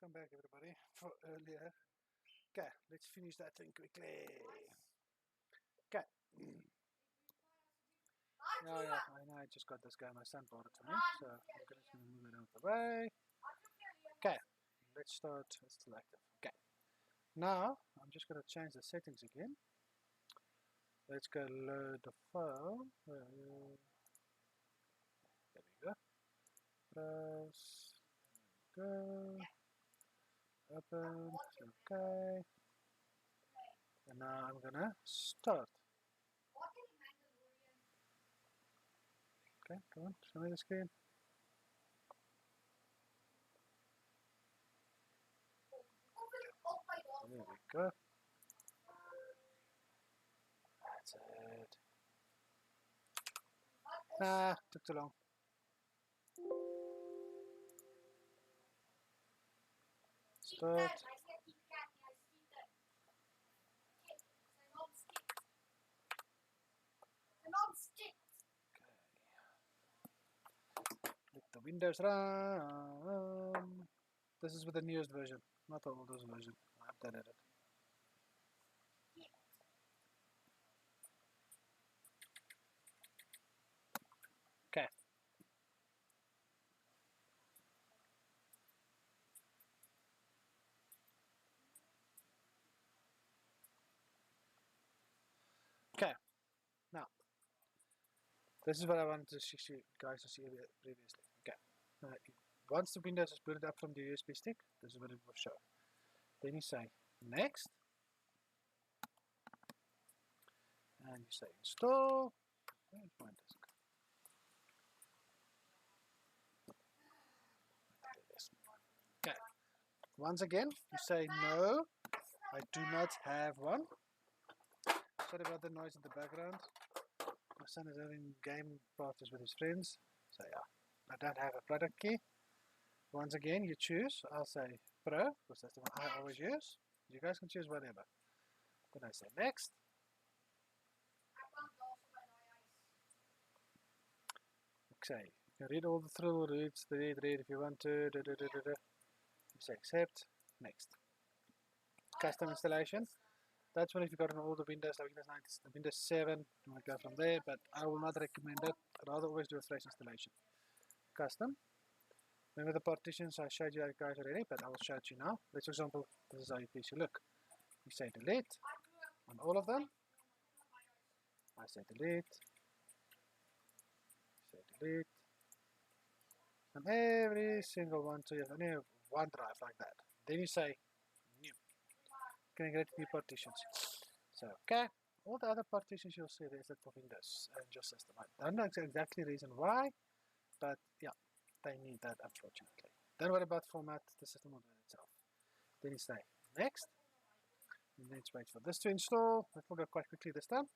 welcome back everybody for earlier. Okay, let's finish that thing quickly. Okay. Yeah, I know I just got this guy, my son bought it for me, so I'm just going to move it out of the way. Okay, let's start with selective. Okay, now I'm just going to change the settings again. Let's go load the file. There we go. Browse. Go. Open. Okay. And now I'm going to start. Okay, come on, show me the screen. There we go. That's it. Nah, took too long. Start. Okay. Let the Windows run. This is with the newest version, not the oldest version. I updated it. Okay. Okay. Now, this is what I wanted to show you guys to see previously. Okay. Now, once the Windows is booted up from the USB stick, this is what it will show. Then you say next, and you say install. Where's my disk? Okay. Once again, you say no, I do not have one. Sorry about the noise in the background. My son is having game parties with his friends. So yeah, I don't have a product key. Once again, you choose. I'll say Pro, because that's the one I always use. You guys can choose whatever. Then I say next. Okay, you can read all the through reads, read if you want to. You say accept, next. Custom installation. That's when if you've got an older Windows, like Windows 9, Windows 7, you want to go from there, but I will not recommend it. I'd rather always do a fresh installation. Custom. Remember the partitions I showed you guys already, but I will show it to you now. Let's, for example, this is how your PC look. You say delete on all of them. I say delete. Say delete. On every single one, so you have only one drive like that. Then you say new. Can I get new partitions? So, okay. All the other partitions you'll see there is for Windows and your system. I don't know exactly the reason why, but yeah, they need that unfortunately. Don't worry about format, the system will do it itself. Then you say next, and then let's wait for this to install. That will go quite quickly this time.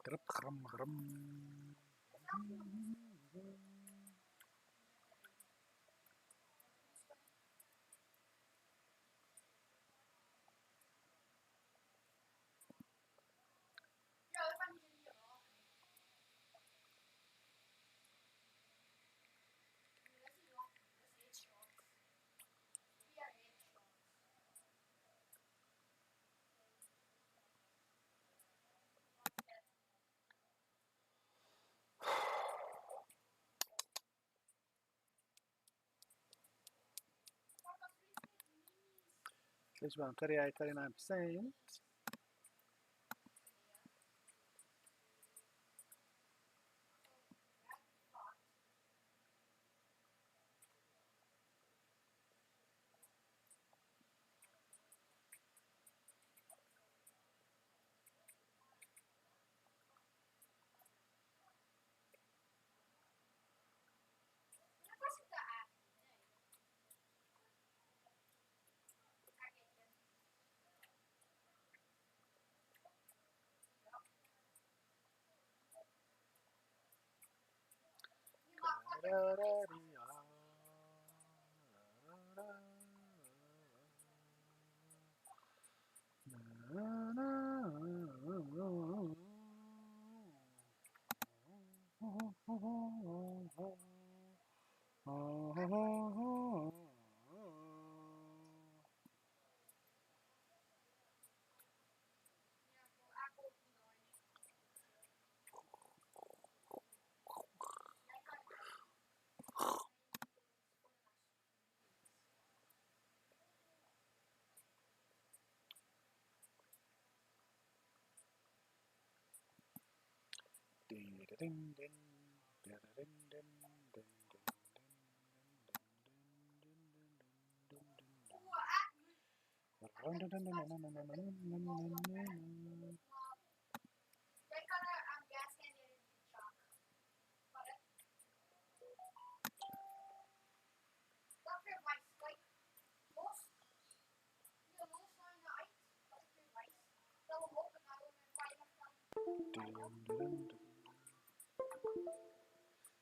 Grip, grum, grum. This one, 38, 39%.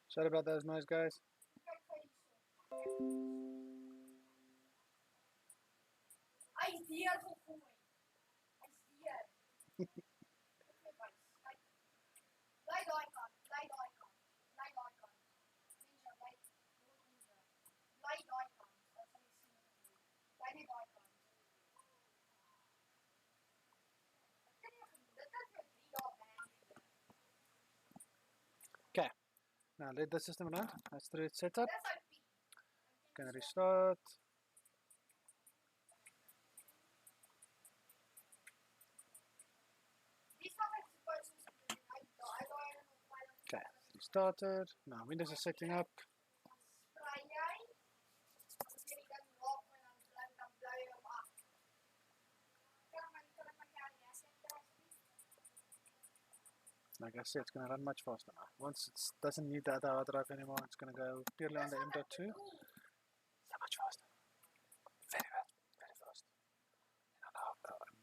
Sorry about those noise, guys. Okay, now let the system run. That's the setup. Can restart. Okay, it's restarted. Now Windows is setting up. Like I said, it's going to run much faster now. Once it doesn't need the other hard drive anymore, it's going to go purely on the M.2. So much faster. Very fast. Very fast.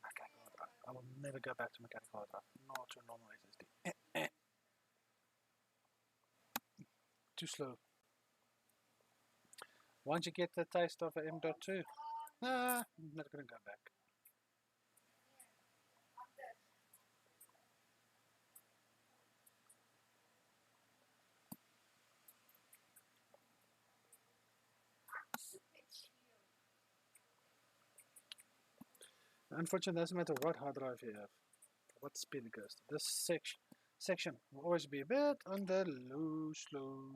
Mechanical hard drive. I will never go back to mechanical hard drive. Not to normal SSD. Too slow. Once you get the taste of an M.2, I'm not going to go back. Unfortunately, it doesn't matter what hard drive you have, what speed it goes to. This section will always be a bit on the slow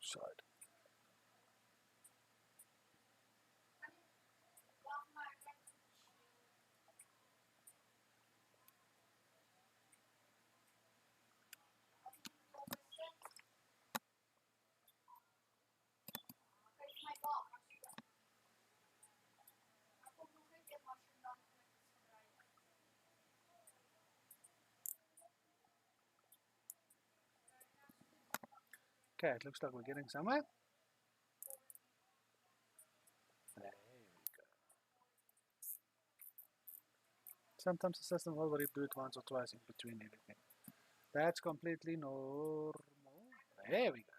side. Okay, it looks like we're getting somewhere. There we go. Sometimes the system will reboot once or twice in between everything. That's completely normal. There we go.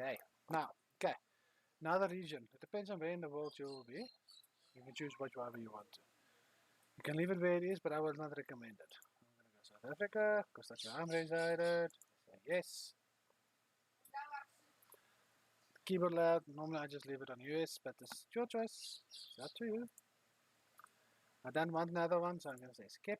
Okay, now the region. It depends on where in the world you will be. You can choose whichever you want to. You can leave it where it is, but I will not recommend it. I'm going to go South Africa, because that's where I'm resided. Say yes. Keyboard loud. Normally I just leave it on US, but it's your choice. It's up to you. I don't want another one, so I'm going to say skip.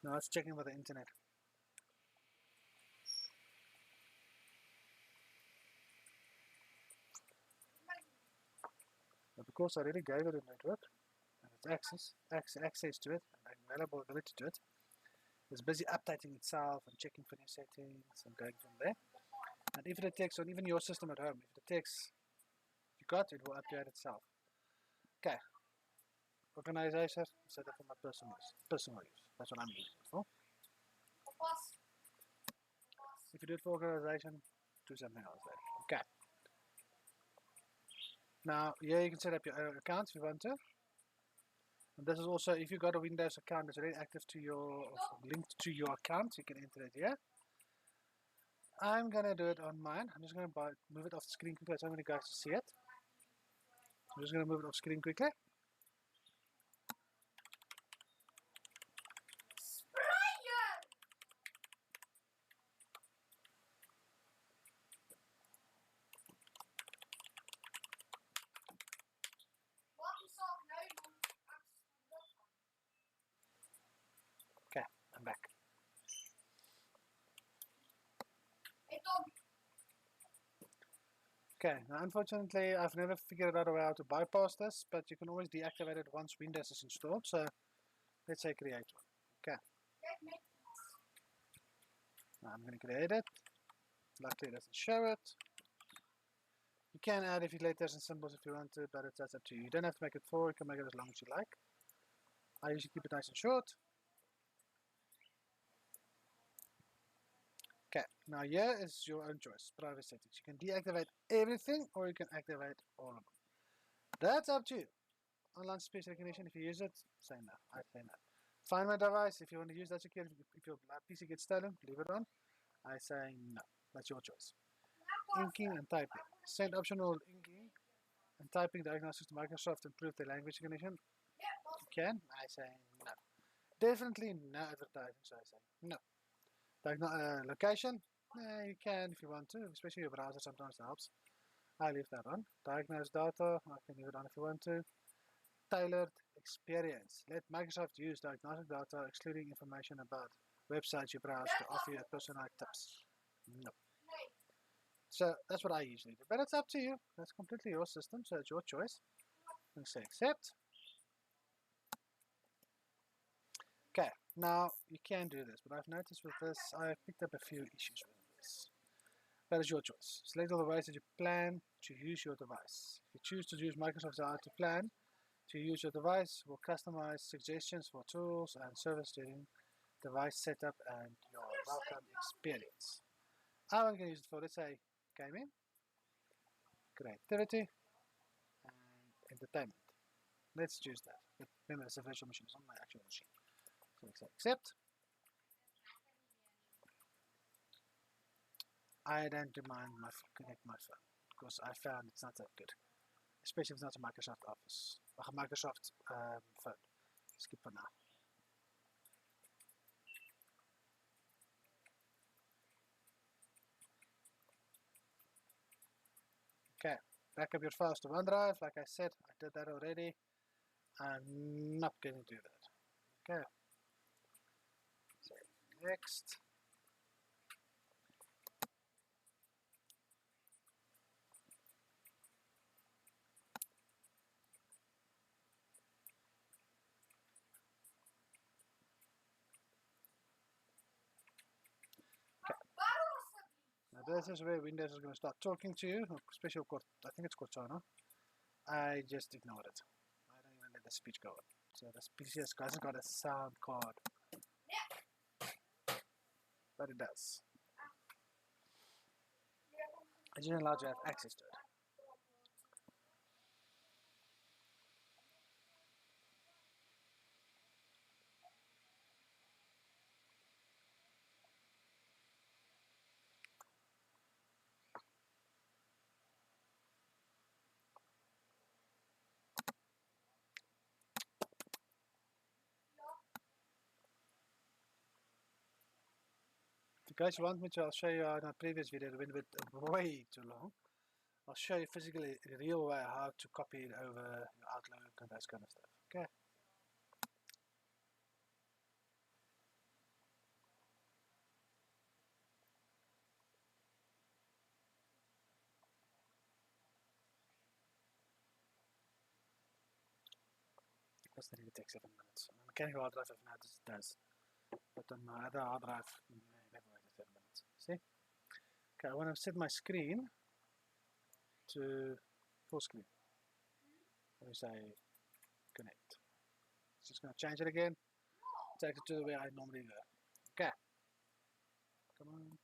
Now it's checking with the internet. But because I already gave it a network, and its access to it, and availability to it. It's busy updating itself and checking for new settings and going from there. And if it detects on even your system at home, if it detects you got it, will update itself. Okay. Organization, set up for my personal use. Personal use. That's what I'm using it for. If you do it for organization, do something else there. Okay. Now, here you can set up your accounts if you want to. And this is also, if you've got a Windows account that's already active to your, linked to your account, you can enter it here. I'm going to do it on mine. I'm just going to move it off the screen quickly so I want you guys to see it. I'm just going to move it off screen quickly. Okay, I'm back. Okay, now unfortunately I've never figured out a way how to bypass this, but you can always deactivate it once Windows is installed, so let's say create one. Okay. Now I'm going to create it. Luckily it doesn't show it. You can add a few letters and symbols if you want to, but that's up to you. You don't have to make it full, you can make it as long as you like. I usually keep it nice and short. Okay, now here is your own choice, private settings. You can deactivate everything or you can activate all of them. That's up to you. Online speech recognition, if you use it, say no. I say no. Find my device, if you want to use that security, if your PC gets stolen, leave it on. I say no. That's your choice. Inking and typing. Send optional inking and typing diagnostics to Microsoft to improve their language recognition. You can. I say no. Definitely no advertising, so I say no. Location. You can if you want to, especially your browser sometimes helps. I leave that on. Diagnose data. I can leave it on if you want to. Tailored experience. Let Microsoft use diagnostic data, excluding information about websites you browse to offer you personalized tips. No. So that's what I usually do. But it's up to you. That's completely your system, so it's your choice. And say accept. Okay, now you can do this, but I've noticed with this, I've picked up a few issues with this. That is your choice. Select all the ways that you plan to use your device. If you choose to use Microsoft's How to Plan to use your device, we'll customize suggestions for tools and service during device setup and your welcome experience. I'm going to use it for, let's say, gaming, creativity, and entertainment. Let's choose that. But remember, it's a virtual machine, it's not my actual machine. So let's say accept. I don't demand connect my phone because I found it's not that good, especially if it's not a Microsoft Office or a Microsoft phone. Skip for now. Okay, back up your files to OneDrive. Like I said, I did that already. I'm not going to do that. Okay. So next. Now this is where Windows is going to start talking to you, especially I think it's Cortana. I just ignored it. I don't even let the speech go on. So this PC hasn't got a sound card. But it does. I didn't allow you to have access to it. If you guys want me to, I'll show you in a previous video. It went a bit way too long. I'll show you physically, in a real way, how to copy it over your Outlook and that kind of stuff. Okay. That's nearly take 7 minutes. On a mechanical hard drive, I've noticed it does. But on my other hard drive, never waited 7 minutes. See? Okay, I want to set my screen to full screen. Let me say connect. It's just going to change it again. Take it to the way I normally go. Okay. Come on.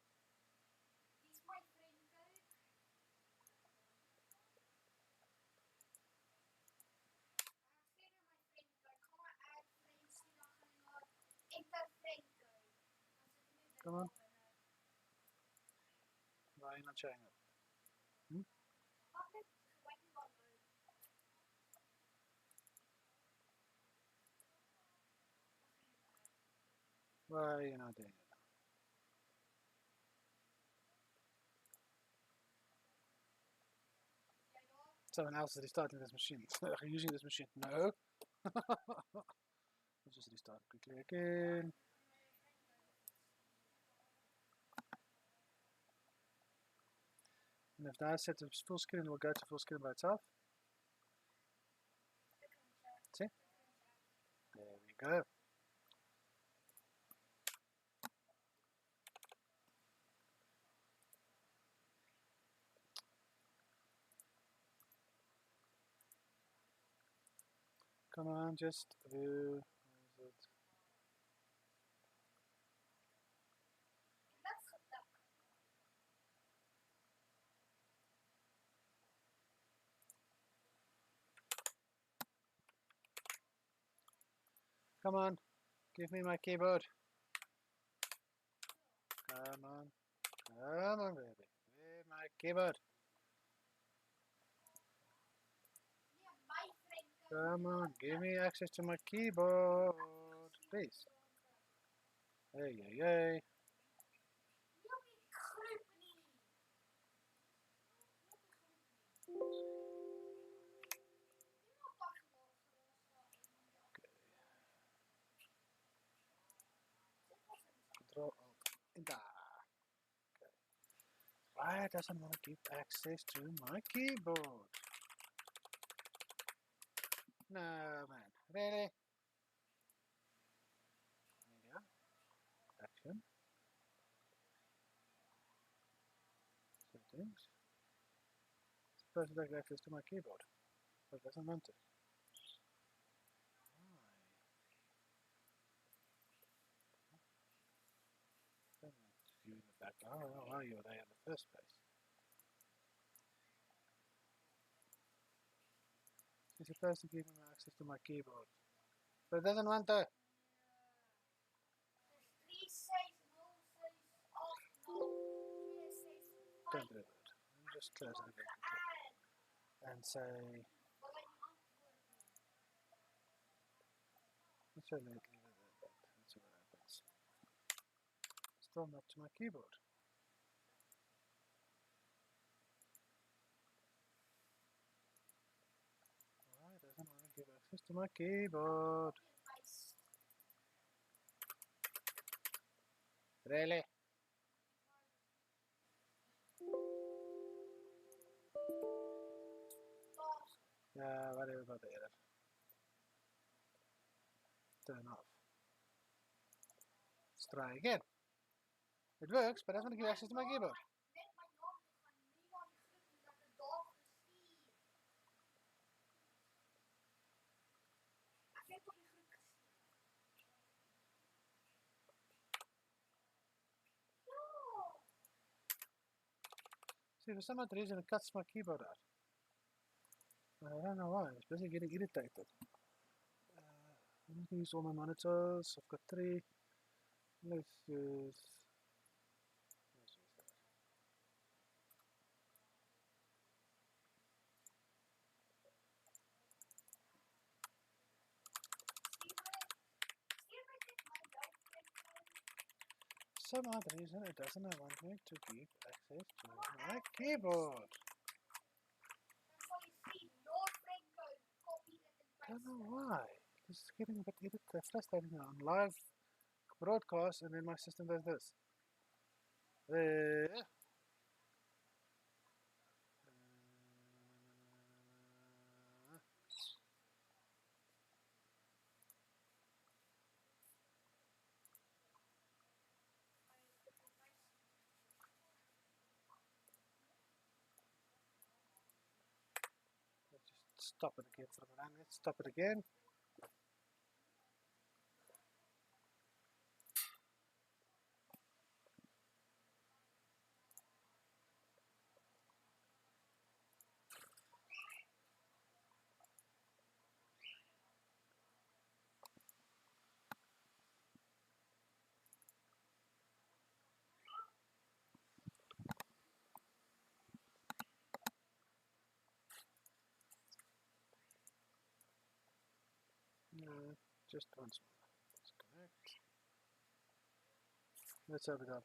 Come on. Why are you not showing up? Why are you not doing it? Someone else is restarting this machine. Using this machine. No. Let's just restart quickly again. And if I set to full screen, it will go to full screen by itself. See? There we go. Come on, just where is it? Come on, give me my keyboard. Come on, baby. Where my keyboard? Come on, give me access to my keyboard, please. Hey, hey, hey. Control Alt Enter. Okay. Why doesn't want to give access to my keyboard? No, man. Really? Media. Action. Settings. It's supposed to have access to my keyboard, but it doesn't want to. Why? You in the back. Oh, why you're there in the first place? It's supposed to give me access to my keyboard, but it doesn't want to. Don't do that. Let me just close it again and say. Let's leave it at that. Let's see what happens. Still not to my keyboard. Why doesn't want to give access to my keyboard? Really? Yeah, whatever about the error. Turn off. Let's try again. It works, but it doesn't give access to my keyboard. See, for some odd reason it cuts my keyboard out. I don't know why, it's busy getting irritated. I'm going to use all my monitors, I've got 3. Let's use that. For some odd reason it doesn't want me to give access to my keyboard. I don't know why. This is getting a bit frustrating now. On live broadcast and then my system does this. stop it again for the run. Let's stop it again. Just once more. Let's connect. Let's open up.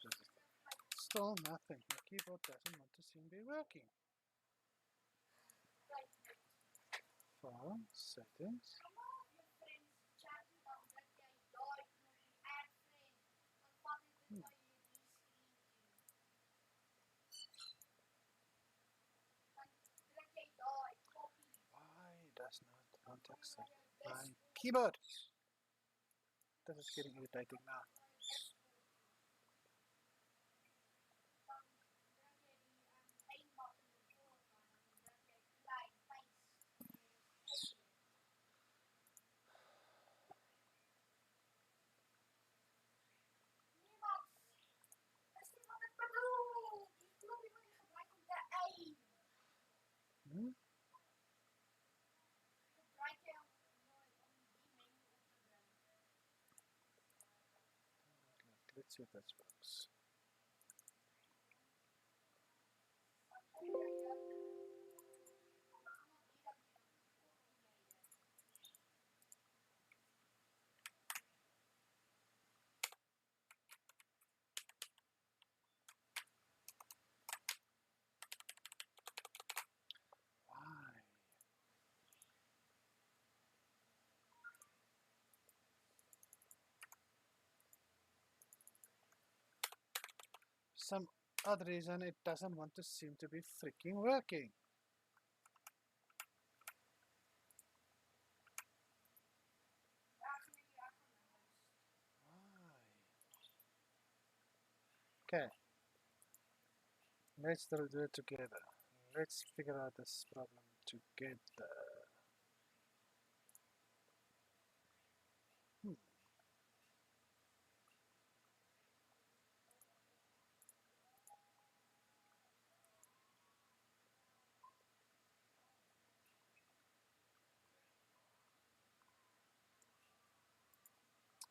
Still nothing. My keyboard doesn't want to seem to be working. File, settings. Why does not want to accept my keyboard? This is getting irritating now. Hmm? Let's see if that works. Why? Some odd reason it doesn't want to seem to be freaking working. Why? Okay. Let's do it together. Let's figure out this problem together.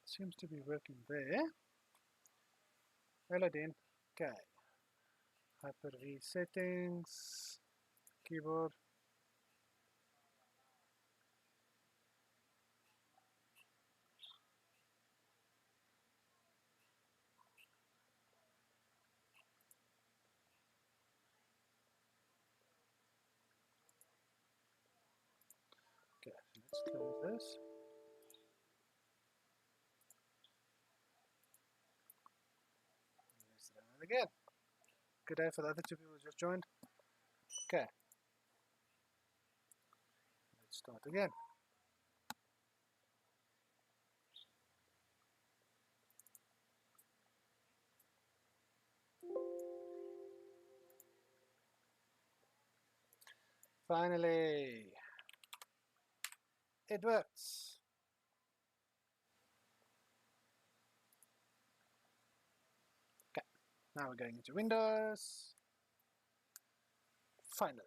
Seems to be working there. Hello, Dean. Okay. Hyper-V settings. Keyboard. Okay, so let's close this. Let's run it again. Good day for the other two people who just joined. Okay. Let's start again. Finally, it works. Okay, now we're going into Windows. Finally.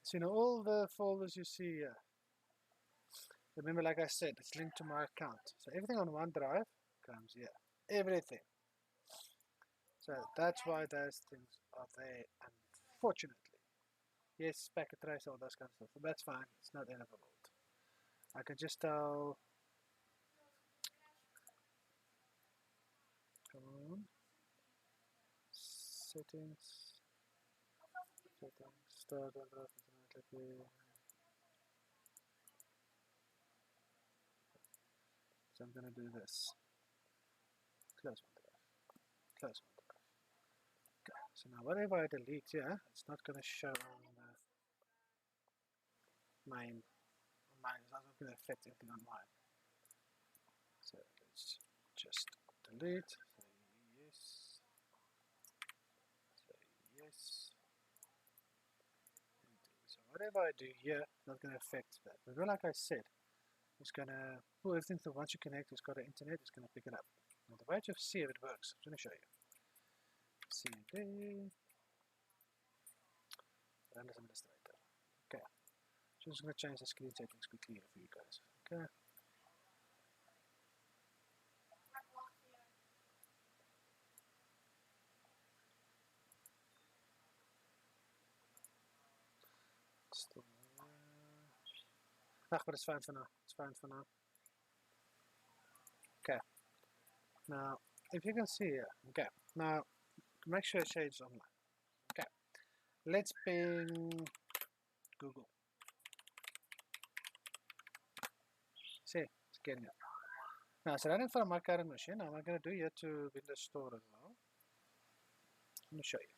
So, all the folders you see here, remember, like I said, it's linked to my account. So everything on OneDrive comes here. Everything. So that's why those things are there, unfortunately. Yes, packet trace, all those kind of stuff. But that's fine. It's not the end of the world. I can just tell. Come on. Settings. Settings. Start OneDrive automatically. So I'm going to do this. Close OneDrive. Close OneDrive. Okay. So now whatever I delete here, it's not going to show on the main. Mine is not going to affect anything on mine. So let's just delete. Say yes. Say yes. So whatever I do here, it's not going to affect that. But like I said, it's going to pull everything through. Once you connect, it's got an internet, it's going to pick it up. Now the way to see if it works, I'm going to show you. CD run as administrator. Okay. So I'm just going to change the screen settings quickly here for you guys. Okay. Still, but it's fine for now. It's fine for now. Okay. Now, if you can see here, okay. Now, make sure it shades online. Okay. Let's ping Google. See, it's getting it. Now, it's running from my current machine. Now, I'm going to do here to Windows Store as well. Let me show you.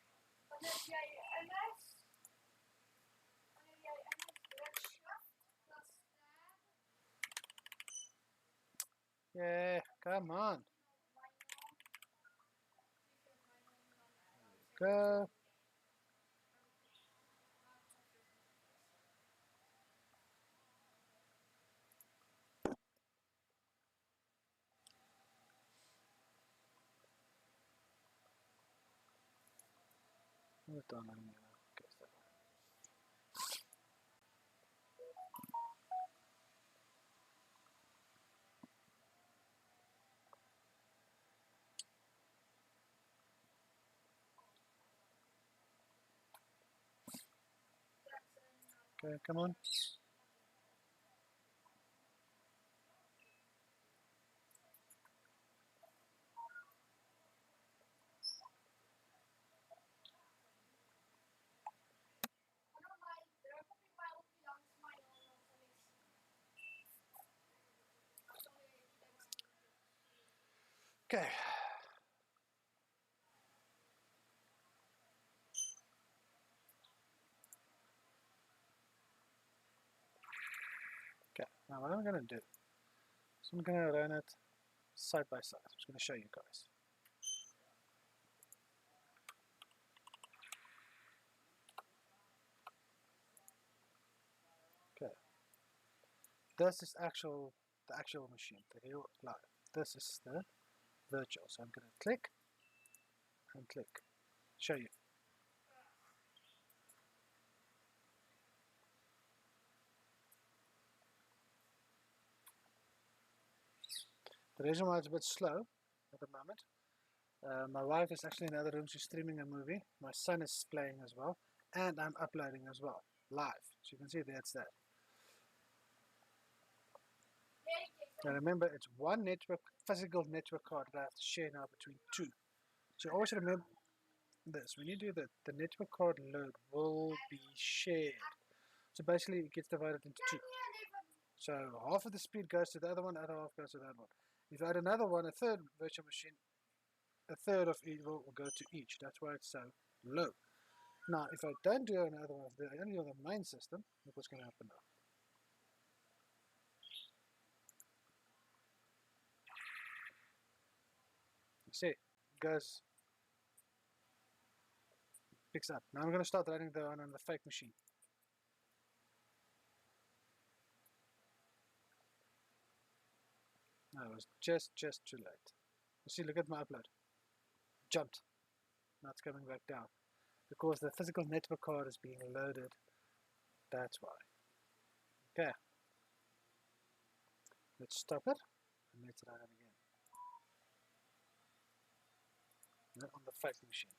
Yeah, come on. Go. Okay, come on. Okay. Okay, now what I'm going to do is I'm going to run it side by side. I'm just going to show you guys. Okay. This is the actual machine, the real live. This is the virtual. So I'm going to click and click. Show you. The reason why it's a bit slow at the moment, my wife is actually in the other room. She's streaming a movie. My son is playing as well. And I'm uploading as well, live. So you can see that's that. Now remember, it's one network, physical network card that I have to share now between two. So always remember this. When you do that, the network card load will be shared. So basically it gets divided into two. So half of the speed goes to the other one, the other half goes to the other one. If you add another one, a third virtual machine, a third of it will go to each. That's why it's so low. Now, if I don't do another one, if I only on the main system, look what's going to happen now. You see, it goes, picks up. Now I'm going to start running the one on the fake machine. No, it was just too late. You see, look at my upload. Jumped. Now it's coming back down. Because the physical network card is being loaded. That's why. Okay. Let's stop it. And let's run it again. Not on the fake machine.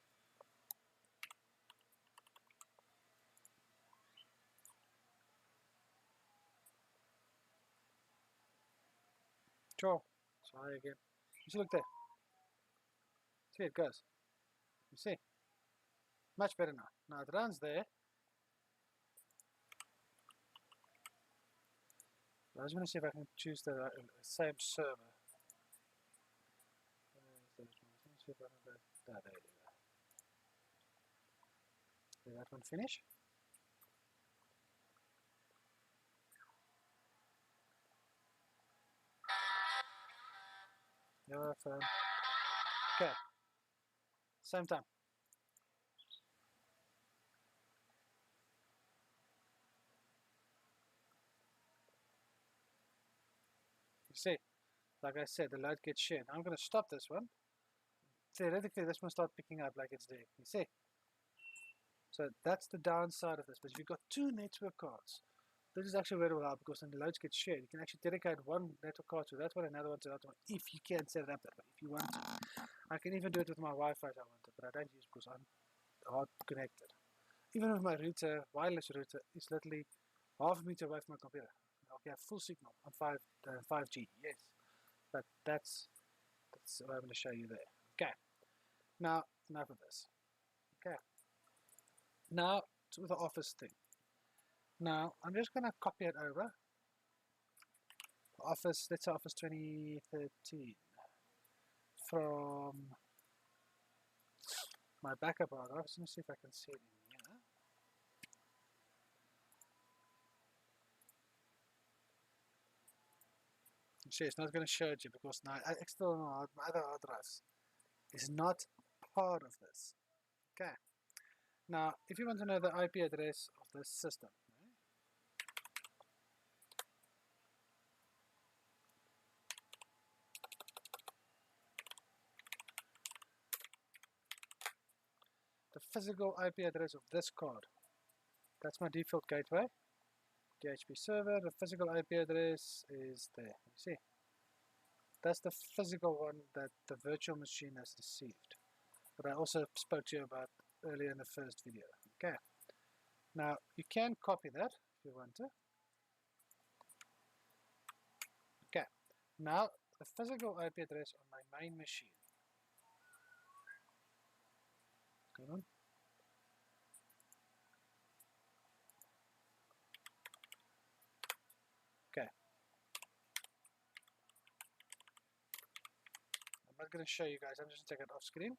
Try again. You see, look there. See, it goes. You see? Much better now. Now it runs there. I just want to see if I can choose the same server. Let's see if I can go. There you go. let that one finish. Your phone. Okay. Same time. You see, like I said, the load gets shared. I'm going to stop this one. Theoretically, this one start picking up like it's there. You see? So that's the downside of this. But if you've got two network cards, this is actually very well because when the loads get shared, you can actually dedicate one network card to that one, another one to that one, if you can set it up that way, if you want to. I can even do it with my Wi-Fi if I want to, but I don't use it because I'm hard connected. Even with my router, wireless router, it's literally half a meter away from my computer. Okay, I have full signal on 5G, yes. But that's what I'm going to show you there. Okay, now enough of this. Okay, now to the Office thing. Now I'm just going to copy it over. Office, let's say Office 2013 from my backup paragraphs. Let me see if I can see it in here. You see, it's not going to show it you because my external, my other hard drives is not part of this. Okay. Now, if you want to know the IP address of this system, the physical IP address of this card, that's my default gateway, DHCP server. The physical IP address is there. You see, that's the physical one that the virtual machine has received. But I also spoke to you about earlier in the first video. Okay. Now you can copy that if you want to. Okay. Now the physical IP address on my main machine. Come on. Okay. I'm not going to show you guys. I'm just going to take it off screen.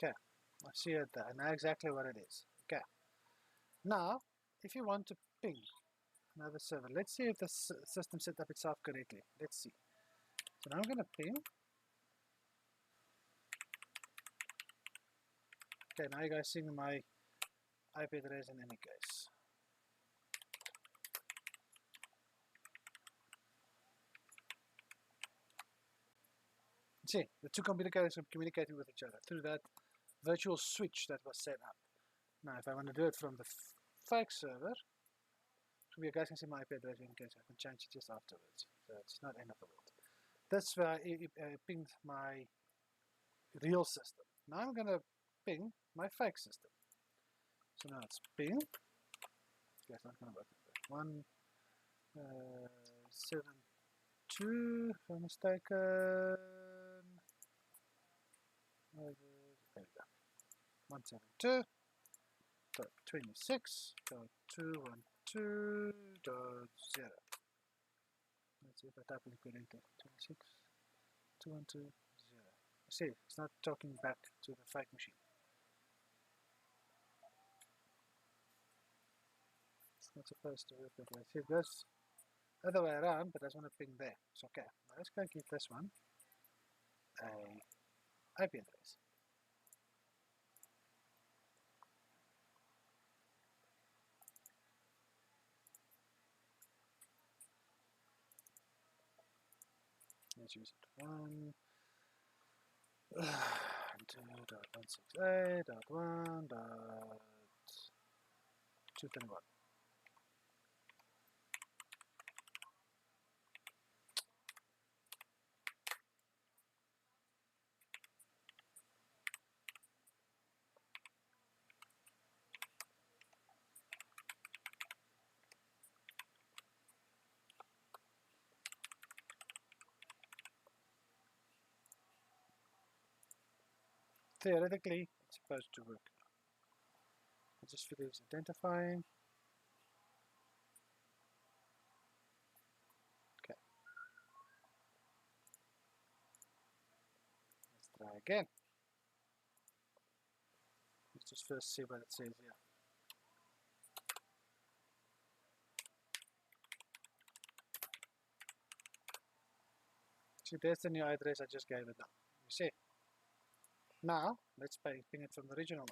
Okay, I see it there. I know exactly what it is. Okay. Now, if you want to ping another server, let's see if the system set up itself correctly. Let's see. So now I'm going to ping. Okay, now you guys seeing my IP address in any case. See, the two computers are communicating with each other through that virtual switch that was set up. Now, if I want to do it from the fake server, so you guys can see my IP address in case I can change it just afterwards. So it's not end of the world. That's where I pinged my real system. Now I'm going to ping my fake system. So now it's ping. Guess I'm going to work with 172, if I'm mistaken. There we go. 172.26.212.0. Let's see if I type in correctly. 26.212.0. See, it's not talking back to the fake machine. It's not supposed to work that way. See, it goes other way around, but I just want to ping there. It's okay. Now let's go give this one a IP address. Let's use it. 1.2.168.1.221. theoretically it's supposed to work. I just figure it's identifying. Okay. Let's try again. Let's just first see what it says here. See, there's the new address I just gave it now. You see? Now, let's ping it from the original one.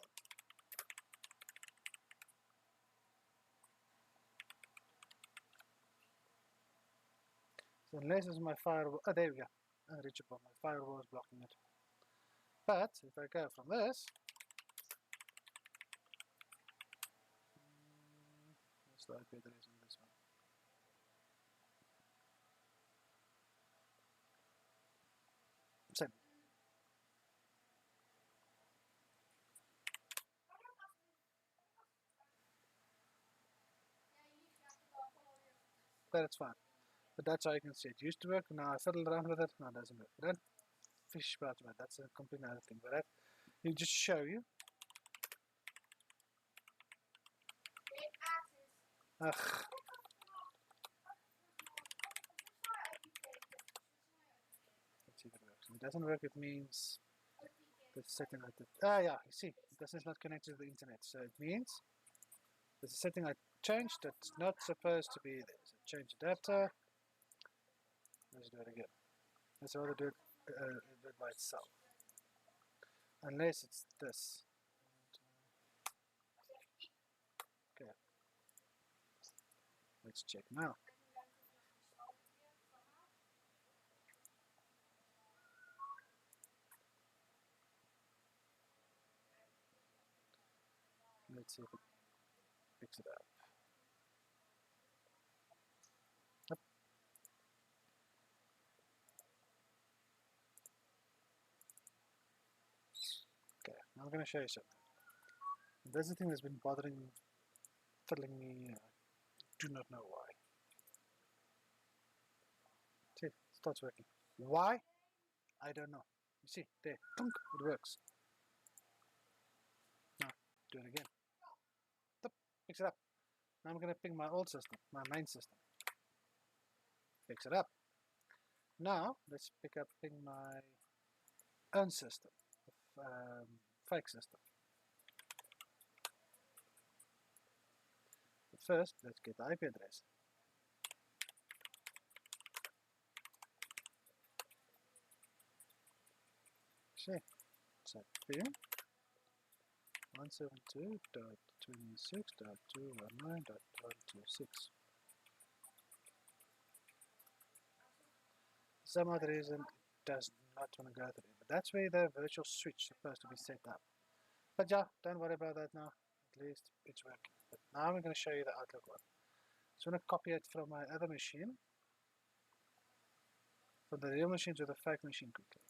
So unless it's my firewall, oh, there we go, unreachable, my firewall is blocking it. But if I go from this, what's the IP address on this one? Same. But it's fine. But that's how you can see it used to work. Now I fiddle around with it. Now it doesn't work. Then fish about it. That's a completely other thing. But that you just show you. Ugh. Let's see if it works. If it doesn't work, it means the setting I did. Ah, yeah. You see, this is not connected to the internet. So it means there's a setting I changed that's not supposed to be there. So change adapter. Let's do it again. Let's rather do it by itself. Unless it's this. Okay. Let's check now. Let's see if it picks it up. Yep. Okay, now I'm going to show you something. There's a thing that's been fiddling me. Do not know why. See, it starts working. Why? I don't know. You see, there, clunk, it works. Now, do it again. Picks it up. Now I'm going to ping my old system, my main system. Picks it up. Now, let's ping my own system, the fake system. But first, let's get the IP address. See, so ping 172.26.219.126. For some other reason, it does not want to go through, but that's where the virtual switch is supposed to be set up. But yeah, don't worry about that now. At least it's working. But now I'm going to show you the Outlook one. So I'm going to copy it from my other machine, from the real machine to the fake machine quickly.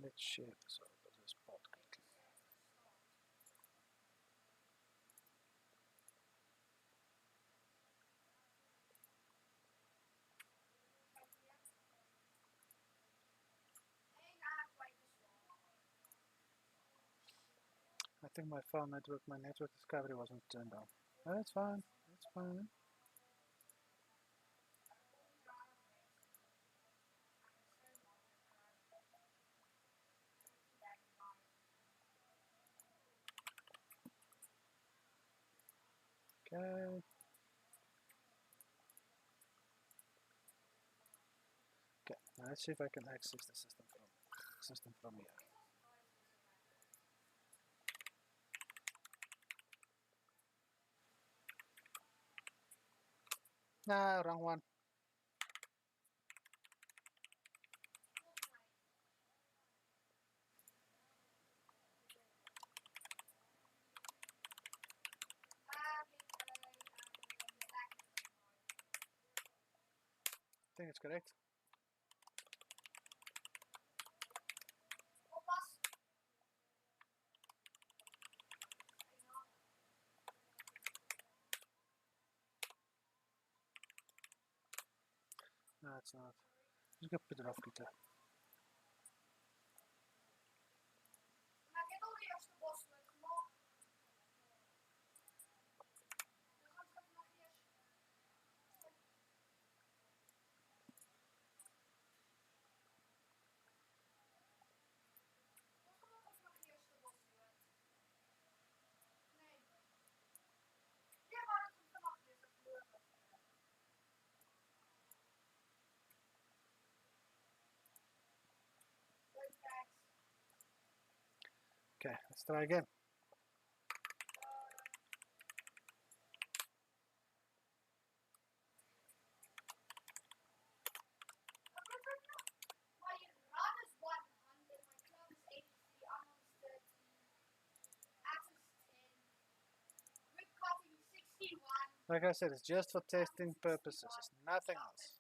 Let's share this over this pod quickly. I think my phone network, my network discovery wasn't turned on. Oh, that's fine. That's fine. Okay. Okay. Now let's see if I can access the system from here. Nah, wrong one. think it's correct. No, it's not. Just go put it off, Peter. Okay, let's try again. Like I said, it's just for testing purposes. It's nothing else.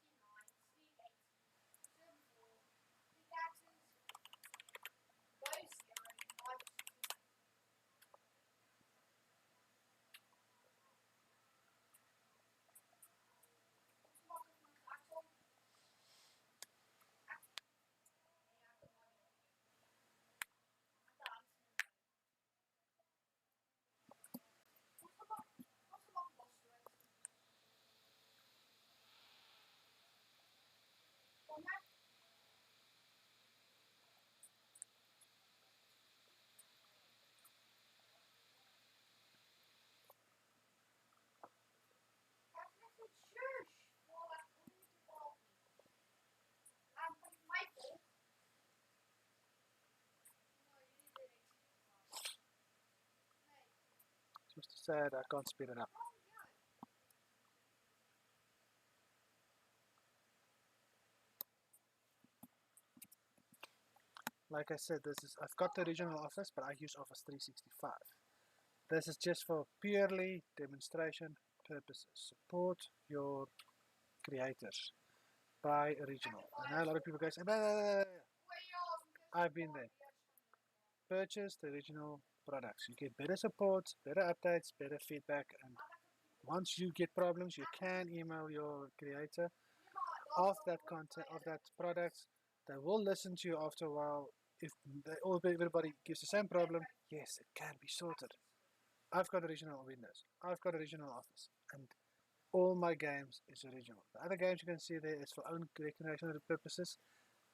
Just sad I can't speed it up. Like I said, I've got the original Office, but I use Office 365. This is just for purely demonstration purposes. Support your creators. Buy original. I know a lot of people go say, I've been there. Purchase the original products. You get better support, better updates, better feedback, and once you get problems, you can email your creator of that content, of that product. They will listen to you after a while. If everybody gives the same problem, yes, it can be sorted. I've got original Windows. I've got original Office, and all my games is original. The other games you can see there is for own recreational purposes,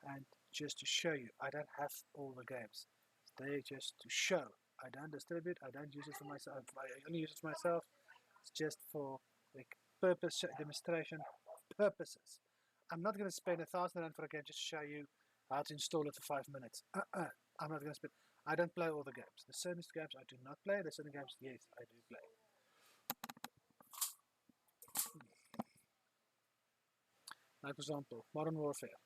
and just to show you, I don't have all the games. They're just to show. I don't distribute. I don't use it for myself. I only use it for myself. It's just for like purpose demonstration purposes. I'm not going to spend R1,000 for a game just to show you how to install it for 5 minutes. I'm not going to spend. I don't play all the games. There's certain games I do not play. There's certain games, yes, I do play. Like for example, Modern Warfare.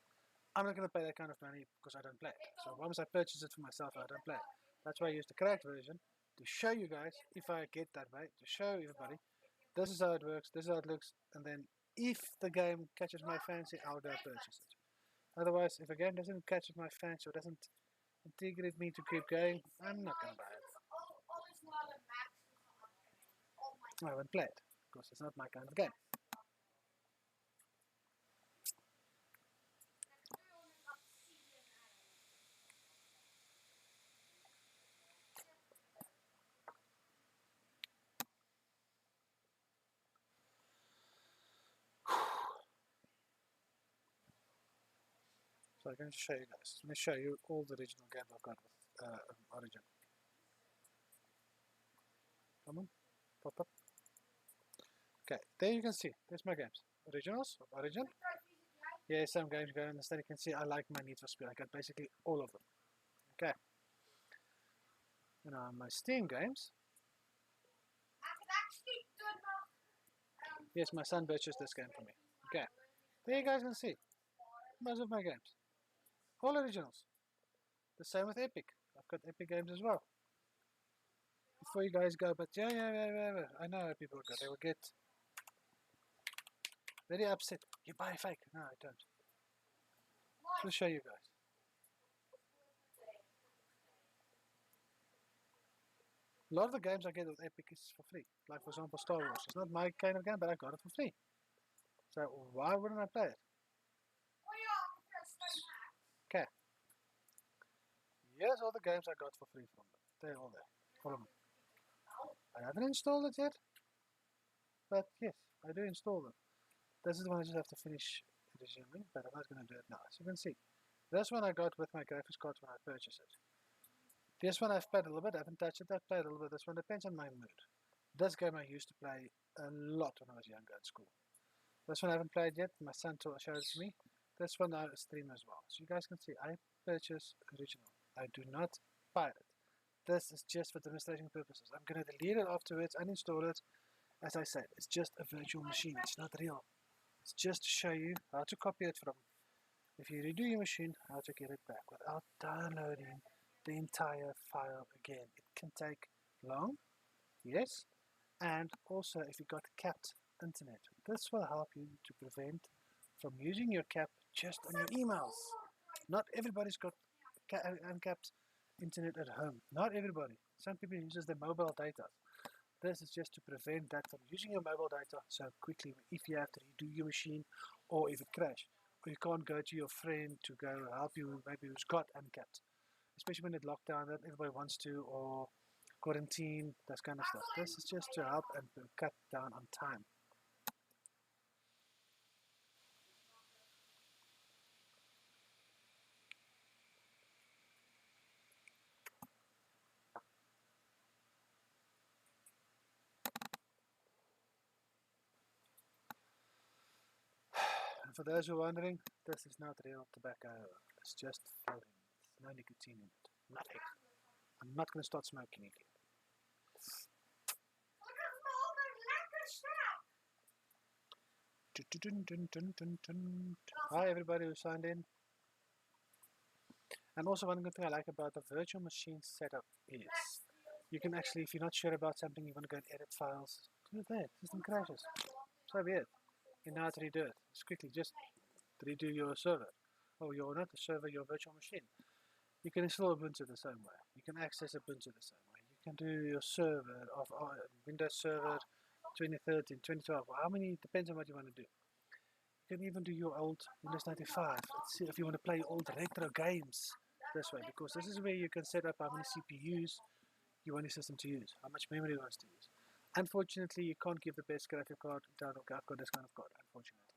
I'm not going to pay that kind of money because I don't play it. So once I purchase it for myself, I don't play it. That's why I use the cracked version to show you guys, if I get that way, to show everybody, this is how it works, this is how it looks, and then if the game catches my fancy, I'll go purchase it. Otherwise, if a game doesn't catch my fancy or doesn't integrate me to keep going, I'm not going to buy it. I won't play it because it's not my kind of game. So I'm going to show you guys. Let me show you all the original games I've got with Origin. Come on, pop up. Okay, there you can see. There's my games. Originals of Origin. Yeah, some games you can understand. You can see I like my Need for Speed. I got basically all of them. Okay. And on my Steam games. Yes, my son purchased this game for me. Okay. There you guys can see most of my games. All originals. The same with Epic. I've got Epic games as well. Before you guys go, but yeah, I know how people go. They will get Very upset. You buy a fake. No, I don't. I'll show you guys. A lot of the games I get with Epic is for free. Like for example Star Wars. It's not my kind of game, but I got it for free. So why wouldn't I play it? Okay. Here's all the games I got for free from them. They're all there. All of them. I haven't installed it yet. But yes, I do install them. This is the one I just have to finish resuming, but I'm not going to do it now. As you can see, this one I got with my graphics card when I purchased it. This one I've played a little bit, I haven't touched it, I've played a little bit. This one depends on my mood. This game I used to play a lot when I was younger at school. This one I haven't played yet, my son showed it to me. This one I stream as well. So you guys can see, I purchase original. I do not pirate. This is just for demonstration purposes. I'm going to delete it afterwards, uninstall it. As I said, it's just a virtual machine, it's not real. It's just to show you how to copy it from, if you redo your machine, how to get it back without downloading the entire file again. It can take long, yes, and also if you got capped internet, this will help you to prevent from using your cap just on your emails. Not everybody's got uncapped internet at home. Not everybody. Some people use their mobile data. This is just to prevent that from using your mobile data so quickly if you have to redo your machine or if it crashes. Or you can't go to your friend to go help you, maybe who's got uncapped. Especially when it's lockdown, that everybody wants to, or quarantine, that kind of stuff. This is just to help and to cut down on time. And for those who are wondering, this is not real tobacco. It's just flavoring. There's no nicotine in it. Nothing. I'm not going to start smoking again. Hi everybody who signed in. And also one good thing I like about the virtual machine setup is you can actually, if you're not sure about something, you want to go and edit files, do it there. System crashes. So be it. You know how to redo it. Just quickly, just redo your server. Or your, not the server, your virtual machine. You can install Ubuntu the same way. You can access Ubuntu the same way. You can do your server of Windows Server 2013, 2012, how many, depends on what you want to do. You can even do your old Windows 95. Let's see if you want to play old retro games this way, because this is where you can set up how many CPUs you want your system to use, how much memory you want to use. Unfortunately, you can't give the best graphic card down. I've got this kind of card, unfortunately.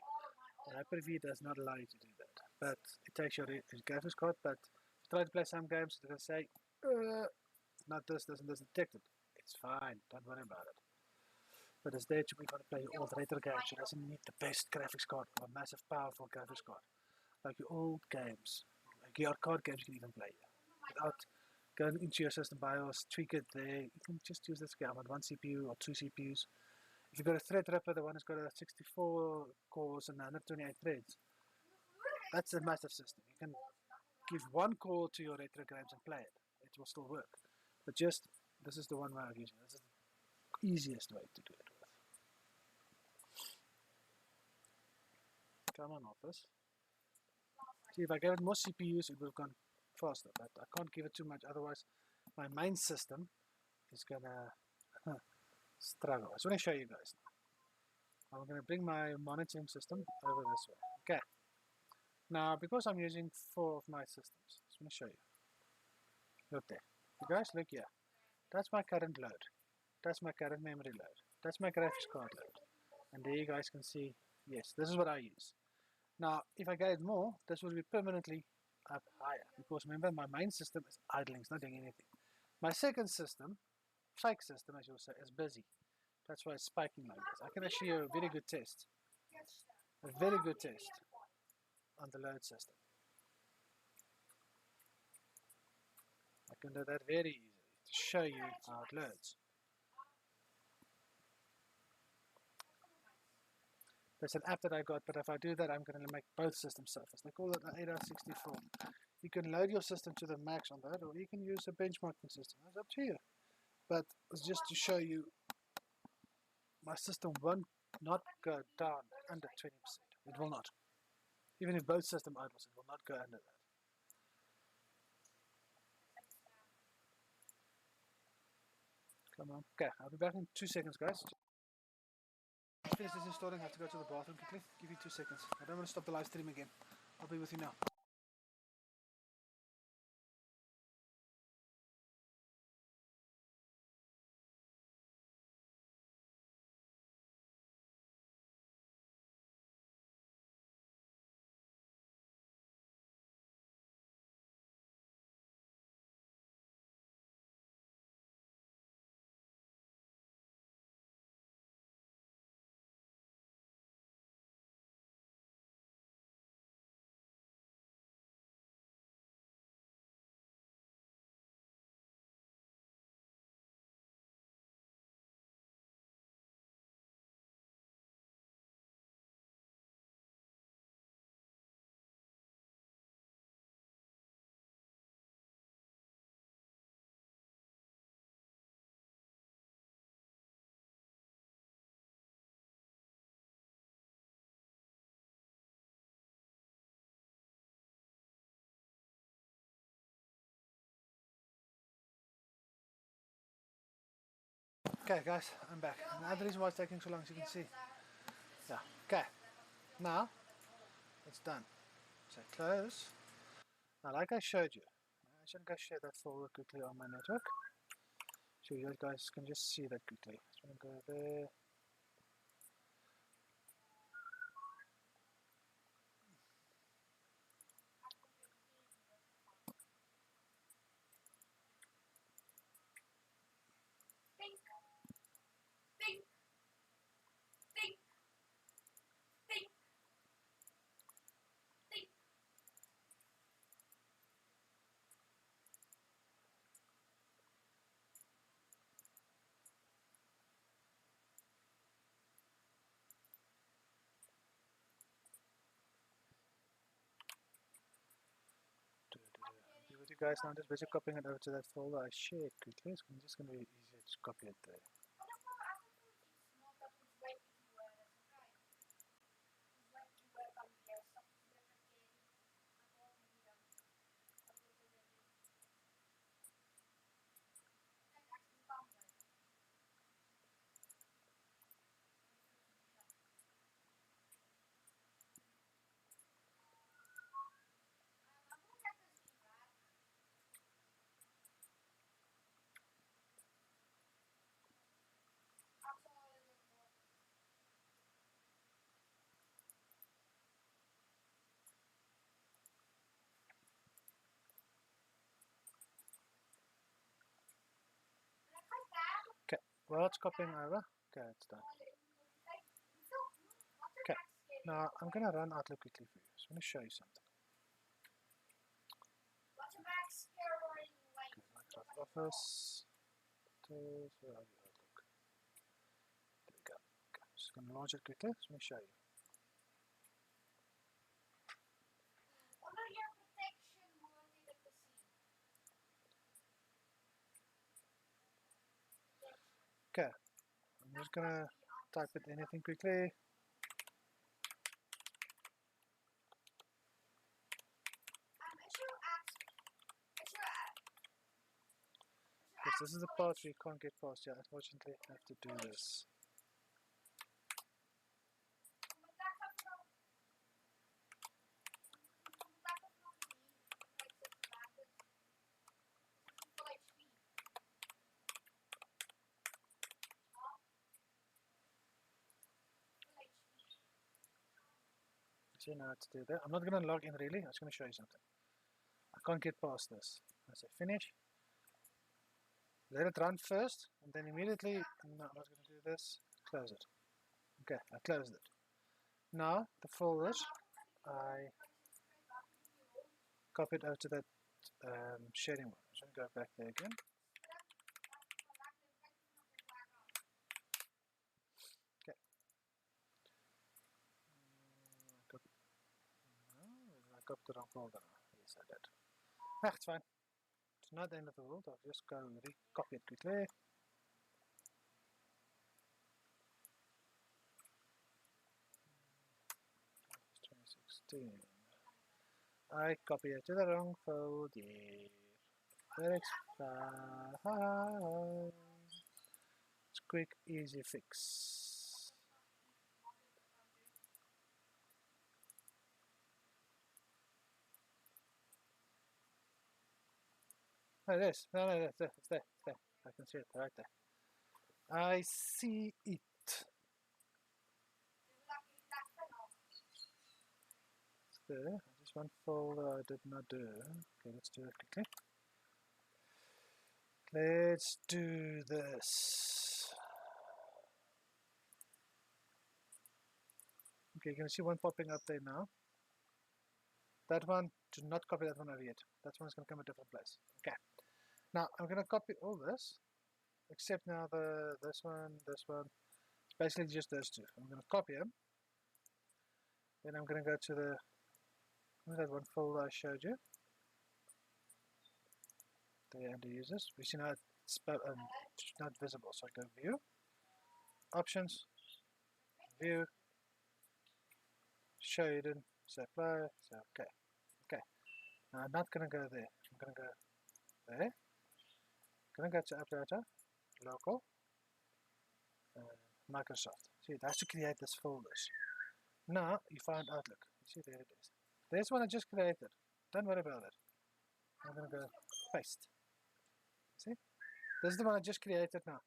The Hyper-V does not allow you to do that, but it takes your graphics card. But if you try to play some games, it's going to say, not this, doesn't detect it. It's fine, don't worry about it. But it's there to be able to play your old retro games. It doesn't need the best graphics card or a massive, powerful graphics card. Like your old games, like your card games, you can even play without going into your system BIOS, tweak it there. You can just use this game with one CPU or two CPUs. If you've got a Threadripper, the one has got a 64 cores and 128 threads. That's a massive system. You can give one core to your retro games and play it. It will still work. But just, this is the one way of using it. This is the easiest way to do it with. Come on, Office. See, if I gave it more CPUs, it would have gone faster. But I can't give it too much, otherwise my main system is going to struggle. I just want to show you guys now. I'm going to bring my monitoring system over this way. Okay. Now, because I'm using 4 of my systems, I just want to show you. Look there. You guys, look here. That's my current load. That's my current memory load. That's my graphics card load. And there you guys can see, yes, this is what I use. Now, if I get more, this will be permanently up higher. Because remember, my main system is idling, it's not doing anything. My second system, fake system as you'll say, is busy. That's why it's spiking like this. I can actually do a very good test. A very good test on the load system. I can do that very easily to show you how it loads. There's an app that I got, but if I do that, I'm going to make both systems surface. They call it an 8R64. You can load your system to the max on that, or you can use a benchmarking system. It's up to you. But it's just to show you my system won't not go down under 20%. It will not. Even if both system idles, it will not go under that. Come on. Okay, I'll be back in 2 seconds, guys. Finish this installing. I have to go to the bathroom quickly. Give you 2 seconds. I don't want to stop the live stream again. I'll be with you now. Okay, guys, I'm back. Now the reason why it's taking so long, as you can see. Yeah. Okay. Now it's done. So close. Now, like I showed you, I should go share that folder quickly on my network, so you guys can just see that quickly. So I'm going to go there. Be with you guys now. I'm just busy copying it over to that folder I shared quickly. It's just going to be easier to copy it there. Okay, well, it's copying over. Okay, it's done. Okay, now I'm going to run Outlook quickly for you. So I'm going to show you something. Okay, Microsoft Office. Where are you, Outlook? There we go. Okay, I'm just going to launch it quickly. So let me show you. Okay, I'm just going to type it anything quickly. Because this is the part where you can't get past. Yeah, unfortunately, I have to do this. So now to do that. I'm not going to log in really. I'm just going to show you something. I can't get past this. I say finish. Let it run first, and then immediately. No, I'm not going to do this. Close it. Okay, I closed it. Now the folders I copied out to that sharing one. I'm just going to go back there again. Okay. I copied the wrong folder. Yes, I did. Ah, it's fine. It's not the end of the world. I'll just go and re-copy it quickly. 16. I copy it to the wrong folder. Let's it's quick, easy fix. No, this. No, it's there. It's there. It's there. I can see it right there. I see it. It's there. Just one folder I did not do. Okay, let's do it quickly. Let's do this. Okay, you can see one popping up there now. That one, do not copy that one over yet. That one's going to come a different place. Okay. Now, I'm going to copy all this, except now this one. It's basically just those two. I'm going to copy them. Then I'm going to go to that one folder I showed you. There, under users. We see now it's not visible. So I go view, options, view, show hidden, say apply, say okay. Okay. Now I'm not going to go there. I'm going to go there. I'm going to go to uploader, local, Microsoft. See, it has to create this folders. Now you find Outlook. You see, there it is. There's one I just created. Don't worry about it. I'm going to go paste. See? This is the one I just created now.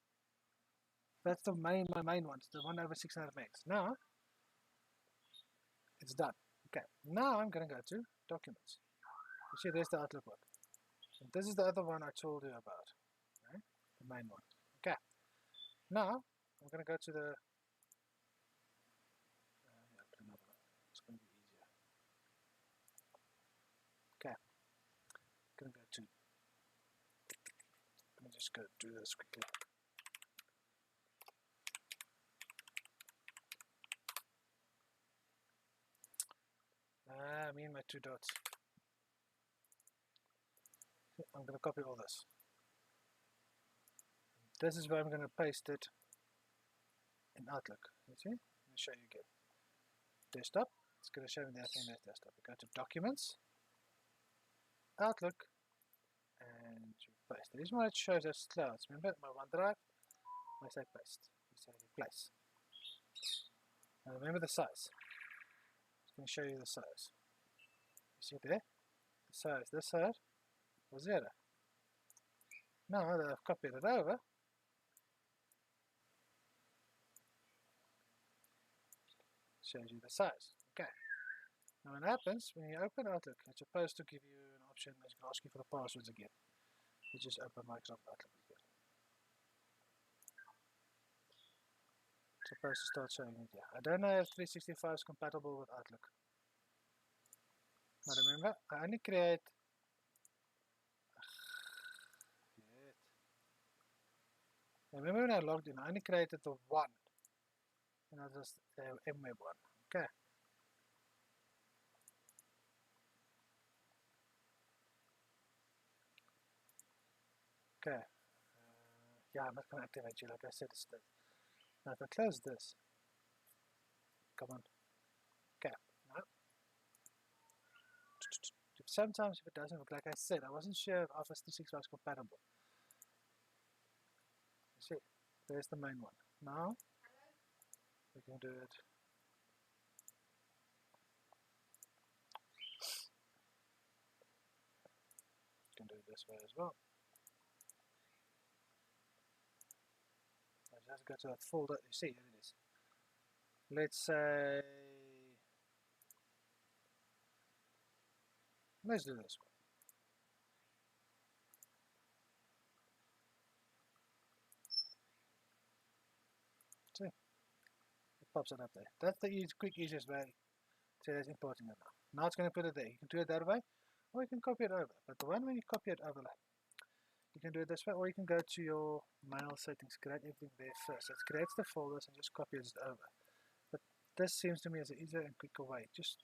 That's my main one. It's the one over 600 megs. Now, it's done. Okay. Now I'm going to go to documents. You see, there's the Outlook one. And this is the other one I told you about. Right? The main one. Okay. Now, I'm going to go to the... it's going to be easier. Okay. I'm going to go to... Let me just go do this quickly. I mean my two dots. I'm going to copy all this. This is where I'm going to paste it in Outlook. You see? Let me show you again. Desktop. It's going to show me that thing as desktop. We go to Documents, Outlook, and you paste. The reason why it shows as clouds, remember my OneDrive, I say paste. You say replace. Now remember the size. It's going to show you the size. You see there? The size this side was 0. Now that I've copied it over, shows you the size. Okay. Now what happens when you open Outlook, it's supposed to give you an option that can ask you for the passwords again. You just open Microsoft Outlook again. It's supposed to start showing it here. I don't know if 365 is compatible with Outlook. Now remember, I only create remember when I logged in, I only created the one. And that was the MWeb one. Okay. Okay. Yeah, I'm not going to activate you like I said. It's now if I close this, come on. Okay. Now, sometimes if it doesn't work, like I said, I wasn't sure if Office 365 was compatible. You see, there's the main one. Now, we can do it. We can do it this way as well. I just go to that folder. You see, here it is. Let's say, let's do this one. See, it pops it up there. That's the quick, easiest way to importing it now. Now it's going to put it there. You can do it that way, or you can copy it over. But the one when you copy it over, you can do it this way, or you can go to your mail settings, create everything there first. It creates the folders and just copy it over. But this seems to me as an easier and quicker way. Just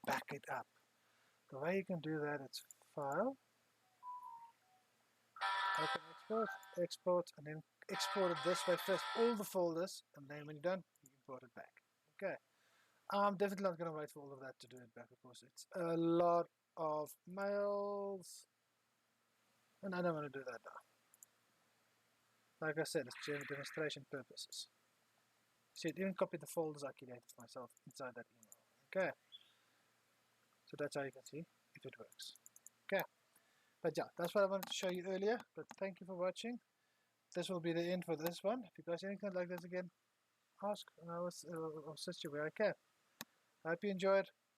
back it up. The way you can do that, it's File, Open Export, Export, and then export it this way first, all the folders, and then when you're done, you import it back. Okay. I'm definitely not going to wait for all of that to do it back, of course. It's a lot of mails, and I don't want to do that now. Like I said, it's for demonstration purposes. See, it even copied the folders I created for myself inside that email. Okay, so that's how you can see if it works. Okay, but yeah, that's what I wanted to show you earlier. But thank you for watching. This will be the end for this one. If you guys anything like this again, ask, and I'll assist you where I can. I hope you enjoyed.